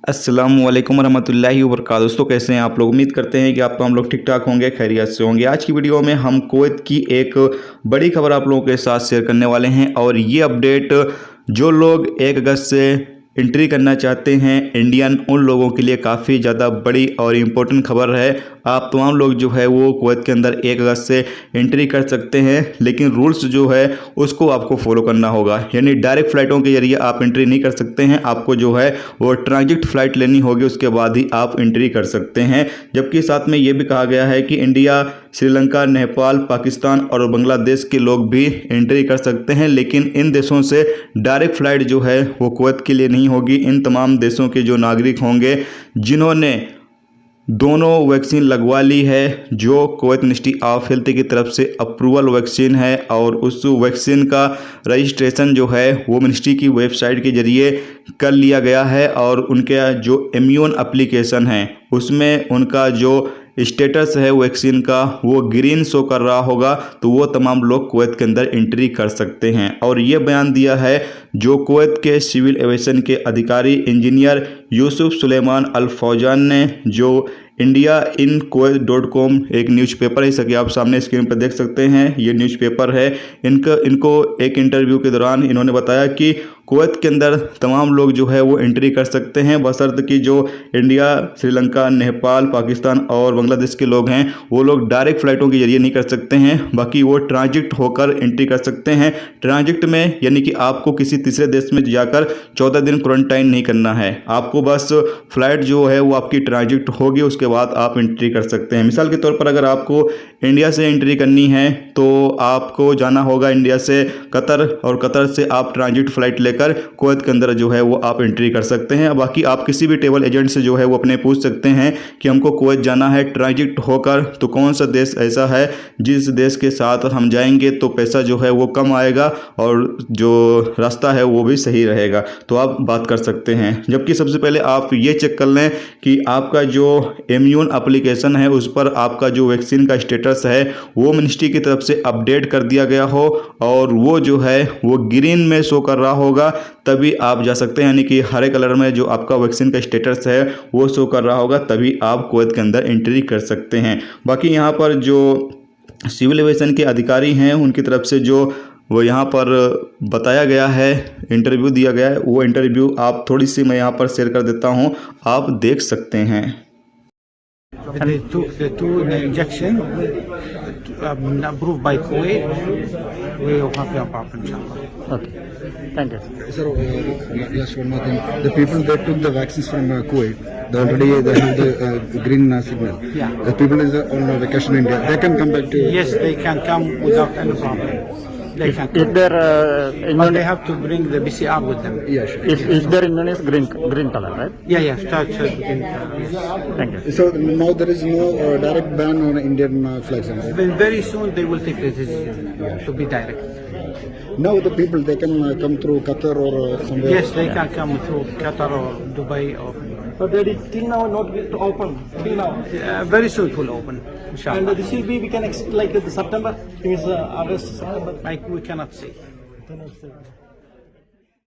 अस्सलामु अलैकुम वरहमतुल्लाहि वबरकातुहू। दोस्तों कैसे हैं आप लोग। उम्मीद करते हैं कि आप हम लोग ठीक ठाक होंगे, खैरियत से होंगे। आज की वीडियो में हम कुवैत की एक बड़ी खबर आप लोगों के साथ शेयर करने वाले हैं और ये अपडेट जो लोग 1 अगस्त से एंट्री करना चाहते हैं इंडियन, उन लोगों के लिए काफ़ी ज़्यादा बड़ी और इम्पोर्टेंट खबर है। आप तमाम लोग जो है वो कुवैत के अंदर 1 अगस्त से एंट्री कर सकते हैं, लेकिन रूल्स जो है उसको आपको फॉलो करना होगा। यानी डायरेक्ट फ़्लाइटों के जरिए आप एंट्री नहीं कर सकते हैं, आपको जो है वो ट्रांजिट फ़्लाइट लेनी होगी, उसके बाद ही आप एंट्री कर सकते हैं। जबकि साथ में ये भी कहा गया है कि इंडिया, श्रीलंका, नेपाल, पाकिस्तान और बांग्लादेश के लोग भी एंट्री कर सकते हैं, लेकिन इन देशों से डायरेक्ट फ़्लाइट जो है वो कुवैत के लिए नहीं होगी। इन तमाम देशों के जो नागरिक होंगे जिन्होंने दोनों वैक्सीन लगवा ली है, जो कुवैत मिनिस्ट्री ऑफ हेल्थ की तरफ से अप्रूवल वैक्सीन है, और उस वैक्सीन का रजिस्ट्रेशन जो है वो मिनिस्ट्री की वेबसाइट के ज़रिए कर लिया गया है, और उनके जो इम्यून एप्लीकेशन है उसमें उनका जो स्टेटस है वैक्सीन का वो ग्रीन शो कर रहा होगा, तो वो तमाम लोग कुवैत के अंदर एंट्री कर सकते हैं। और ये बयान दिया है जो कुवैत के सिविल एविएशन के अधिकारी इंजीनियर यूसुफ सुलेमान अल फौजान ने, जो इंडिया इन कुवैत.com एक न्यूज़पेपर है, इसके आप सामने स्क्रीन पर देख सकते हैं, ये न्यूज़पेपर है। इनको एक इंटरव्यू के दौरान इन्होंने बताया कि कुवैत के अंदर तमाम लोग जो है वो एंट्री कर सकते हैं, बशर्ते कि जो इंडिया, श्रीलंका, नेपाल, पाकिस्तान और बांग्लादेश के लोग हैं वो लोग डायरेक्ट फ़्लाइटों के जरिए नहीं कर सकते हैं, बाकी वो ट्रांजिट होकर एंट्री कर सकते हैं। ट्रांजिट में यानी कि आपको किसी तीसरे देश में जाकर 14 दिन क्वारंटाइन नहीं करना है, आपको बस फ़्लाइट जो है वो आपकी ट्रांजिट होगी, उसके बाद आप एंट्री कर सकते हैं। मिसाल के तौर पर अगर आपको इंडिया से एंट्री करनी है तो आपको जाना होगा इंडिया से कतर, और कतर से आप ट्रांजिट फ़्लाइट लेकर कुवैत के अंदर जो है वो आप एंट्री कर सकते हैं। बाकी आप किसी भी ट्रैवल एजेंट से जो है वो अपने पूछ सकते हैं कि हमको कुवैत जाना है ट्रांजिट होकर, तो कौन सा देश ऐसा है जिस देश के साथ हम जाएंगे तो पैसा जो है वो कम आएगा और जो रास्ता है वो भी सही रहेगा, तो आप बात कर सकते हैं। जबकि सबसे पहले आप ये चेक कर लें कि आपका जो इम्यून एप्लीकेशन है उस पर आपका जो वैक्सीन का स्टेटस है वो मिनिस्ट्री की तरफ से अपडेट कर दिया गया हो, और वो जो है वो ग्रीन में शो कर रहा होगा, तभी आप जा सकते हैं। यानी कि हरे कलर में जो आपका वैक्सीन का स्टेटस है वो शो कर रहा होगा, तभी आप कुवैत के अंदर एंट्री कर सकते हैं। बाकी यहाँ पर जो सिविल एविएशन के अधिकारी हैं उनकी तरफ से जो वो यहाँ पर बताया गया है, इंटरव्यू दिया गया है, वो इंटरव्यू आप थोड़ी सी मैं यहाँ पर शेयर कर देता हूँ, आप देख सकते हैं। The injection approved by Kuwait, we will have your problem, inshallah. Okay, thank you. Sir, yes, one more thing. The people that took the vaccines from Kuwait, they have the green signal. Yeah. The people is on vacation in India. They can come back to. Yes, they can come without any problem. They can Is come. there But they have to bring the PCR with them. Yeah, sure. is there in green color, right? Yeah, start yes. Thank you. So now there is no direct ban on Indian flights. Right? Then very soon they will take the decision to be direct. Now the people they can come through Qatar or somewhere. Yes, they can come through Qatar or Dubai or. But that is till now not yet open. Till now. Very soon it will open, inshallah. And this will be, we can expect like September, it is August, September. Like we cannot say. Then it's,